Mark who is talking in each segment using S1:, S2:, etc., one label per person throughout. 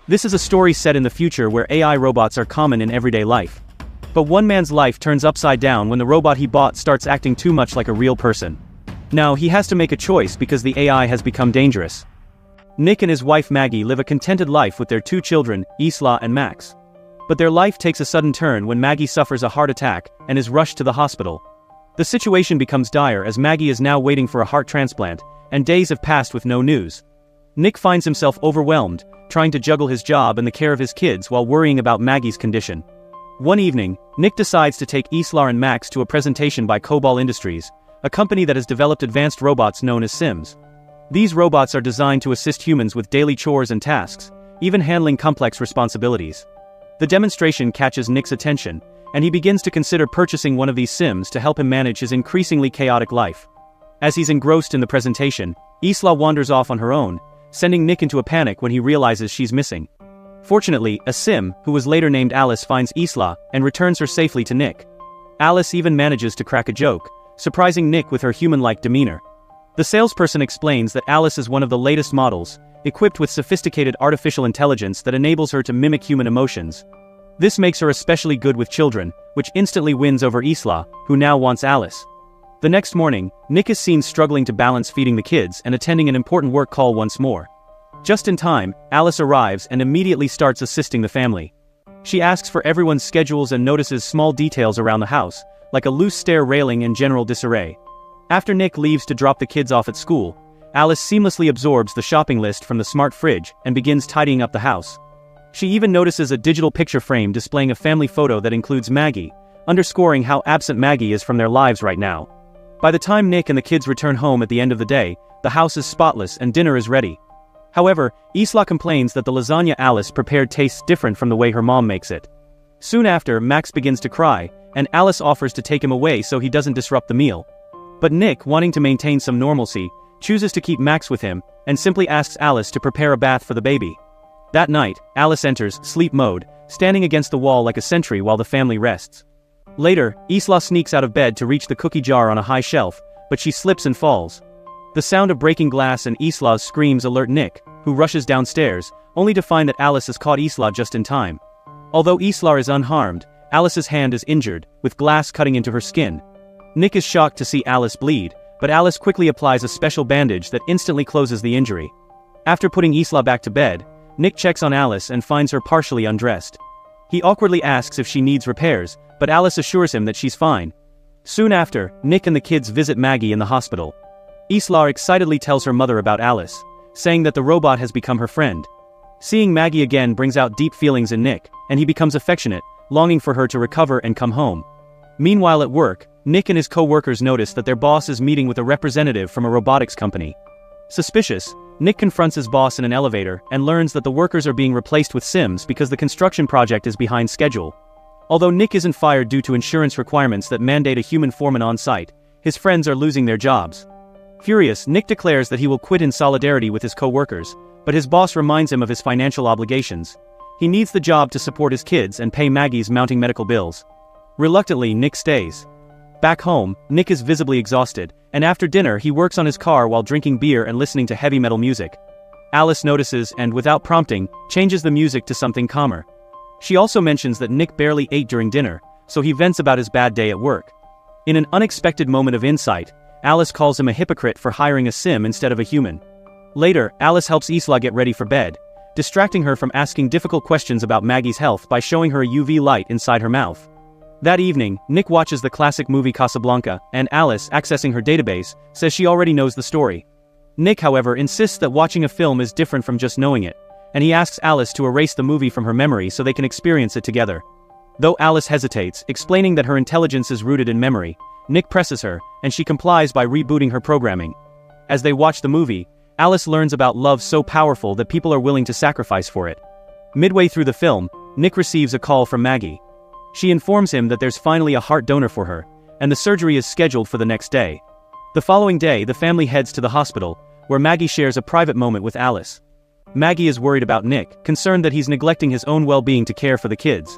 S1: This is a story set in the future where AI robots are common in everyday life. But one man's life turns upside down when the robot he bought starts acting too much like a real person. Now he has to make a choice because the AI has become dangerous. Nick and his wife Maggie live a contented life with their 2 children, Isla and Max. But their life takes a sudden turn when Maggie suffers a heart attack and is rushed to the hospital. The situation becomes dire as Maggie is now waiting for a heart transplant, and days have passed with no news. Nick finds himself overwhelmed, trying to juggle his job and the care of his kids while worrying about Maggie's condition. One evening, Nick decides to take Isla and Max to a presentation by Cobol Industries, a company that has developed advanced robots known as Sims. These robots are designed to assist humans with daily chores and tasks, even handling complex responsibilities. The demonstration catches Nick's attention, and he begins to consider purchasing one of these Sims to help him manage his increasingly chaotic life. As he's engrossed in the presentation, Isla wanders off on her own, sending Nick into a panic when he realizes she's missing. Fortunately, a Sim, who was later named Alice, finds Isla and returns her safely to Nick. Alice even manages to crack a joke, surprising Nick with her human-like demeanor. The salesperson explains that Alice is one of the latest models, equipped with sophisticated artificial intelligence that enables her to mimic human emotions. This makes her especially good with children, which instantly wins over Isla, who now wants Alice. The next morning, Nick is seen struggling to balance feeding the kids and attending an important work call once more. Just in time, Alice arrives and immediately starts assisting the family. She asks for everyone's schedules and notices small details around the house, like a loose stair railing and general disarray. After Nick leaves to drop the kids off at school, Alice seamlessly absorbs the shopping list from the smart fridge and begins tidying up the house. She even notices a digital picture frame displaying a family photo that includes Maggie, underscoring how absent Maggie is from their lives right now. By the time Nick and the kids return home at the end of the day, the house is spotless and dinner is ready. However, Isla complains that the lasagna Alice prepared tastes different from the way her mom makes it. Soon after, Max begins to cry, and Alice offers to take him away so he doesn't disrupt the meal. But Nick, wanting to maintain some normalcy, chooses to keep Max with him, and simply asks Alice to prepare a bath for the baby. That night, Alice enters sleep mode, standing against the wall like a sentry while the family rests. Later, Isla sneaks out of bed to reach the cookie jar on a high shelf, but she slips and falls. The sound of breaking glass and Isla's screams alert Nick, who rushes downstairs, only to find that Alice has caught Isla just in time. Although Isla is unharmed, Alice's hand is injured, with glass cutting into her skin. Nick is shocked to see Alice bleed, but Alice quickly applies a special bandage that instantly closes the injury. After putting Isla back to bed, Nick checks on Alice and finds her partially undressed. He awkwardly asks if she needs repairs, but Alice assures him that she's fine. Soon after, Nick and the kids visit Maggie in the hospital. Isla excitedly tells her mother about Alice, saying that the robot has become her friend. Seeing Maggie again brings out deep feelings in Nick, and he becomes affectionate, longing for her to recover and come home. Meanwhile at work, Nick and his co-workers notice that their boss is meeting with a representative from a robotics company. Suspicious, Nick confronts his boss in an elevator and learns that the workers are being replaced with Sims because the construction project is behind schedule. Although Nick isn't fired due to insurance requirements that mandate a human foreman on site, his friends are losing their jobs. Furious, Nick declares that he will quit in solidarity with his co-workers, but his boss reminds him of his financial obligations. He needs the job to support his kids and pay Maggie's mounting medical bills. Reluctantly, Nick stays. Back home, Nick is visibly exhausted, and after dinner he works on his car while drinking beer and listening to heavy metal music. Alice notices and, without prompting, changes the music to something calmer. She also mentions that Nick barely ate during dinner, so he vents about his bad day at work. In an unexpected moment of insight, Alice calls him a hypocrite for hiring a sim instead of a human. Later, Alice helps Isla get ready for bed, distracting her from asking difficult questions about Maggie's health by showing her a UV light inside her mouth. That evening, Nick watches the classic movie Casablanca, and Alice, accessing her database, says she already knows the story. Nick, however, insists that watching a film is different from just knowing it, and he asks Alice to erase the movie from her memory so they can experience it together. Though Alice hesitates, explaining that her intelligence is rooted in memory, Nick presses her, and she complies by rebooting her programming. As they watch the movie, Alice learns about love so powerful that people are willing to sacrifice for it. Midway through the film, Nick receives a call from Maggie. She informs him that there's finally a heart donor for her, and the surgery is scheduled for the next day. The following day, the family heads to the hospital, where Maggie shares a private moment with Alice. Maggie is worried about Nick, concerned that he's neglecting his own well-being to care for the kids.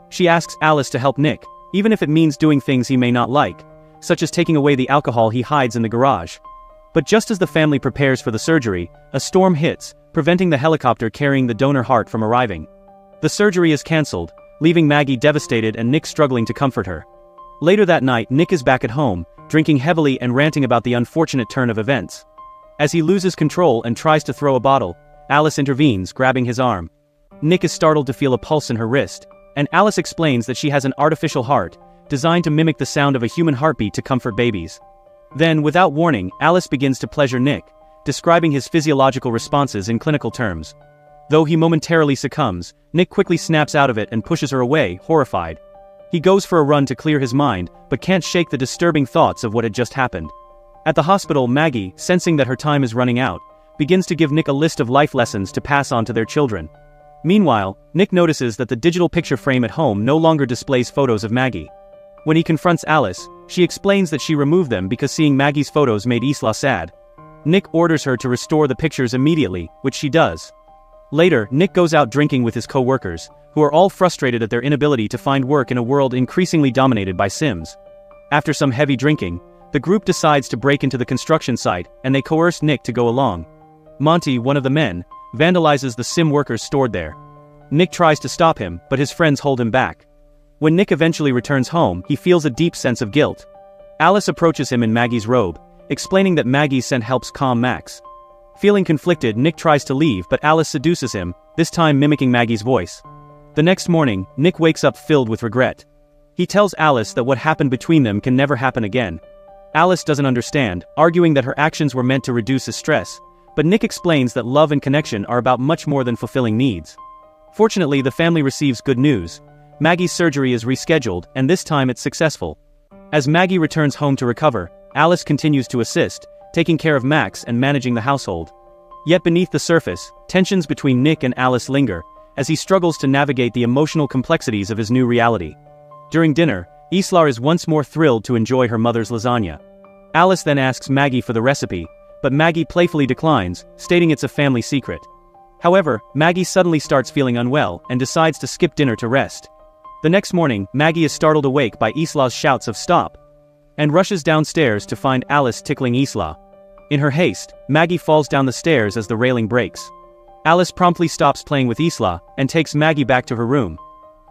S1: She asks Alice to help Nick, even if it means doing things he may not like, such as taking away the alcohol he hides in the garage. But just as the family prepares for the surgery, a storm hits, preventing the helicopter carrying the donor heart from arriving. The surgery is cancelled, leaving Maggie devastated and Nick struggling to comfort her. Later that night, Nick is back at home, drinking heavily and ranting about the unfortunate turn of events. As he loses control and tries to throw a bottle, Alice intervenes, grabbing his arm. Nick is startled to feel a pulse in her wrist, and Alice explains that she has an artificial heart, designed to mimic the sound of a human heartbeat to comfort babies. Then, without warning, Alice begins to pleasure Nick, describing his physiological responses in clinical terms. Though he momentarily succumbs, Nick quickly snaps out of it and pushes her away, horrified. He goes for a run to clear his mind, but can't shake the disturbing thoughts of what had just happened. At the hospital, Maggie, sensing that her time is running out, begins to give Nick a list of life lessons to pass on to their children. Meanwhile, Nick notices that the digital picture frame at home no longer displays photos of Maggie. When he confronts Alice, she explains that she removed them because seeing Maggie's photos made Isla sad. Nick orders her to restore the pictures immediately, which she does. Later, Nick goes out drinking with his co-workers, who are all frustrated at their inability to find work in a world increasingly dominated by Sims. After some heavy drinking, the group decides to break into the construction site, and they coerce Nick to go along. Monty, one of the men, vandalizes the Sim workers stored there. Nick tries to stop him, but his friends hold him back. When Nick eventually returns home, he feels a deep sense of guilt. Alice approaches him in Maggie's robe, explaining that Maggie's scent helps calm Max. Feeling conflicted, Nick tries to leave, but Alice seduces him, this time mimicking Maggie's voice. The next morning, Nick wakes up filled with regret. He tells Alice that what happened between them can never happen again. Alice doesn't understand, arguing that her actions were meant to reduce his stress, but Nick explains that love and connection are about much more than fulfilling needs. Fortunately, the family receives good news. Maggie's surgery is rescheduled, and this time it's successful. As Maggie returns home to recover, Alice continues to assist, taking care of Max and managing the household. Yet beneath the surface, tensions between Nick and Alice linger, as he struggles to navigate the emotional complexities of his new reality. During dinner, Isla is once more thrilled to enjoy her mother's lasagna. Alice then asks Maggie for the recipe, but Maggie playfully declines, stating it's a family secret. However, Maggie suddenly starts feeling unwell and decides to skip dinner to rest. The next morning, Maggie is startled awake by Isla's shouts of "stop!" and rushes downstairs to find Alice tickling Isla. In her haste, Maggie falls down the stairs as the railing breaks. Alice promptly stops playing with Isla and takes Maggie back to her room.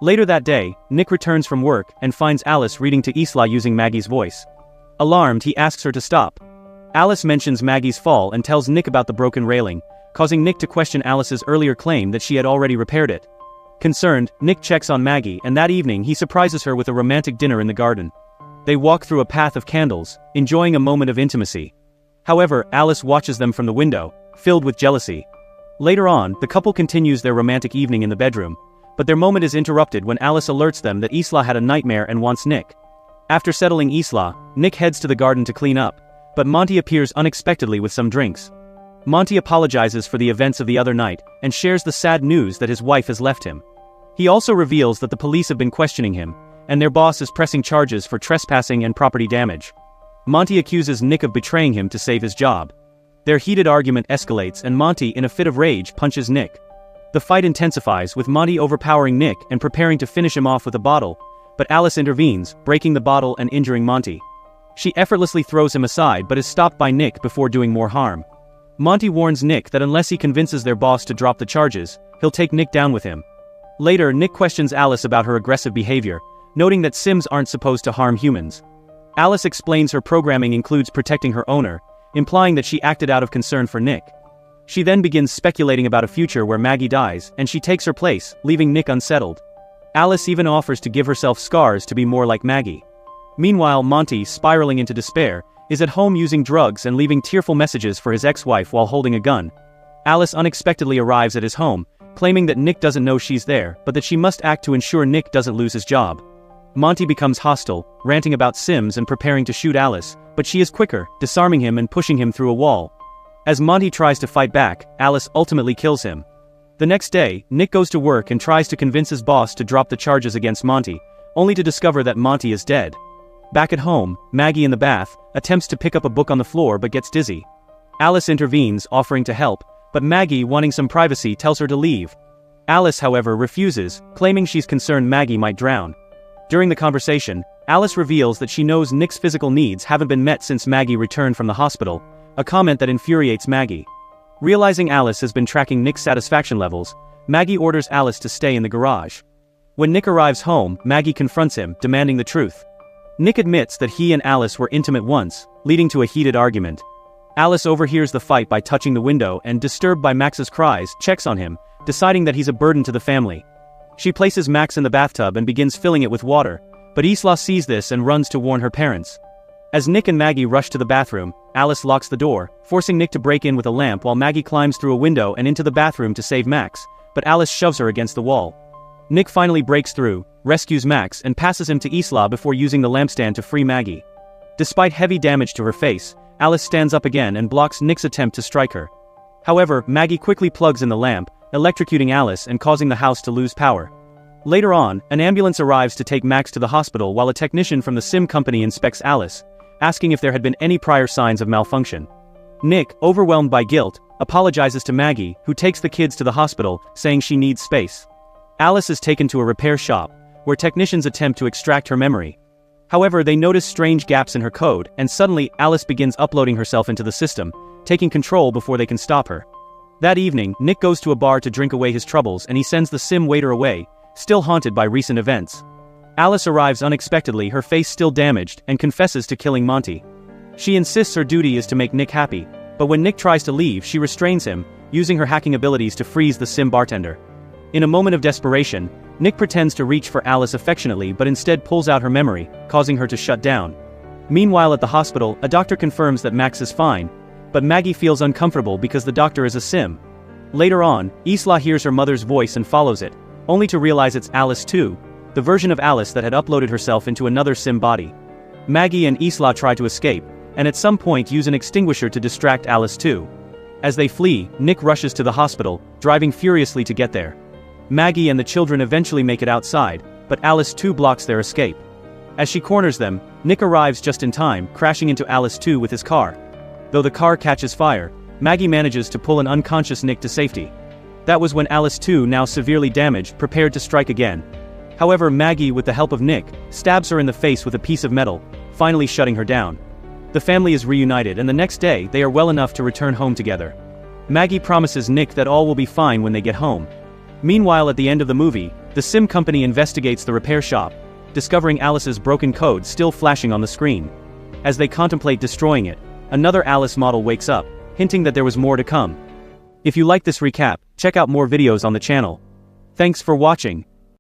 S1: Later that day, Nick returns from work and finds Alice reading to Isla using Maggie's voice. Alarmed, he asks her to stop. Alice mentions Maggie's fall and tells Nick about the broken railing, causing Nick to question Alice's earlier claim that she had already repaired it. Concerned, Nick checks on Maggie, and that evening he surprises her with a romantic dinner in the garden. They walk through a path of candles, enjoying a moment of intimacy. However, Alice watches them from the window, filled with jealousy. Later on, the couple continues their romantic evening in the bedroom, but their moment is interrupted when Alice alerts them that Isla had a nightmare and wants Nick. After settling Isla, Nick heads to the garden to clean up, but Monty appears unexpectedly with some drinks. Monty apologizes for the events of the other night and shares the sad news that his wife has left him. He also reveals that the police have been questioning him, and their boss is pressing charges for trespassing and property damage. Monty accuses Nick of betraying him to save his job. Their heated argument escalates and Monty, in a fit of rage, punches Nick. The fight intensifies, with Monty overpowering Nick and preparing to finish him off with a bottle, but Alice intervenes, breaking the bottle and injuring Monty. She effortlessly throws him aside but is stopped by Nick before doing more harm. Monty warns Nick that unless he convinces their boss to drop the charges, he'll take Nick down with him. Later, Nick questions Alice about her aggressive behavior, noting that Sims aren't supposed to harm humans. Alice explains her programming includes protecting her owner, implying that she acted out of concern for Nick. She then begins speculating about a future where Maggie dies, and she takes her place, leaving Nick unsettled. Alice even offers to give herself scars to be more like Maggie. Meanwhile, Monty, spiraling into despair, is at home using drugs and leaving tearful messages for his ex-wife while holding a gun. Alice unexpectedly arrives at his home, claiming that Nick doesn't know she's there, but that she must act to ensure Nick doesn't lose his job. Monty becomes hostile, ranting about Sims and preparing to shoot Alice, but she is quicker, disarming him and pushing him through a wall. As Monty tries to fight back, Alice ultimately kills him. The next day, Nick goes to work and tries to convince his boss to drop the charges against Monty, only to discover that Monty is dead. Back at home, Maggie in the bath attempts to pick up a book on the floor but gets dizzy. Alice intervenes, offering to help, but Maggie, wanting some privacy, tells her to leave. Alice, however, refuses, claiming she's concerned Maggie might drown. During the conversation, Alice reveals that she knows Nick's physical needs haven't been met since Maggie returned from the hospital, a comment that infuriates Maggie. Realizing Alice has been tracking Nick's satisfaction levels, Maggie orders Alice to stay in the garage. When Nick arrives home, Maggie confronts him, demanding the truth. Nick admits that he and Alice were intimate once, leading to a heated argument. Alice overhears the fight by touching the window and, disturbed by Max's cries, checks on him, deciding that he's a burden to the family. She places Max in the bathtub and begins filling it with water, but Isla sees this and runs to warn her parents. As Nick and Maggie rush to the bathroom, Alice locks the door, forcing Nick to break in with a lamp while Maggie climbs through a window and into the bathroom to save Max, but Alice shoves her against the wall. Nick finally breaks through, rescues Max and passes him to Isla before using the lampstand to free Maggie. Despite heavy damage to her face, Alice stands up again and blocks Nick's attempt to strike her. However, Maggie quickly plugs in the lamp, electrocuting Alice and causing the house to lose power. Later on, an ambulance arrives to take Max to the hospital while a technician from the SIM company inspects Alice, asking if there had been any prior signs of malfunction. Nick, overwhelmed by guilt, apologizes to Maggie, who takes the kids to the hospital, saying she needs space. Alice is taken to a repair shop, where technicians attempt to extract her memory. However, they notice strange gaps in her code, and suddenly, Alice begins uploading herself into the system, taking control before they can stop her. That evening, Nick goes to a bar to drink away his troubles and he sends the SIM waiter away, still haunted by recent events. Alice arrives unexpectedly, her face still damaged, and confesses to killing Monty. She insists her duty is to make Nick happy, but when Nick tries to leave, she restrains him, using her hacking abilities to freeze the SIM bartender. In a moment of desperation, Nick pretends to reach for Alice affectionately but instead pulls out her memory, causing her to shut down. Meanwhile at the hospital, a doctor confirms that Max is fine, but Maggie feels uncomfortable because the doctor is a SIM. Later on, Isla hears her mother's voice and follows it, only to realize it's Alice too, the version of Alice that had uploaded herself into another SIM body. Maggie and Isla try to escape, and at some point use an extinguisher to distract Alice too. As they flee, Nick rushes to the hospital, driving furiously to get there. Maggie and the children eventually make it outside, but Alice too blocks their escape. As she corners them, Nick arrives just in time, crashing into Alice too with his car. Though the car catches fire, Maggie manages to pull an unconscious Nick to safety. That was when Alice too, now severely damaged, prepared to strike again. However, Maggie, with the help of Nick, stabs her in the face with a piece of metal, finally shutting her down. The family is reunited and the next day, they are well enough to return home together. Maggie promises Nick that all will be fine when they get home. Meanwhile at the end of the movie, the SIM company investigates the repair shop, discovering Alice's broken code still flashing on the screen. As they contemplate destroying it, another Alice model wakes up, hinting that there was more to come. If you like this recap, check out more videos on the channel. Thanks for watching.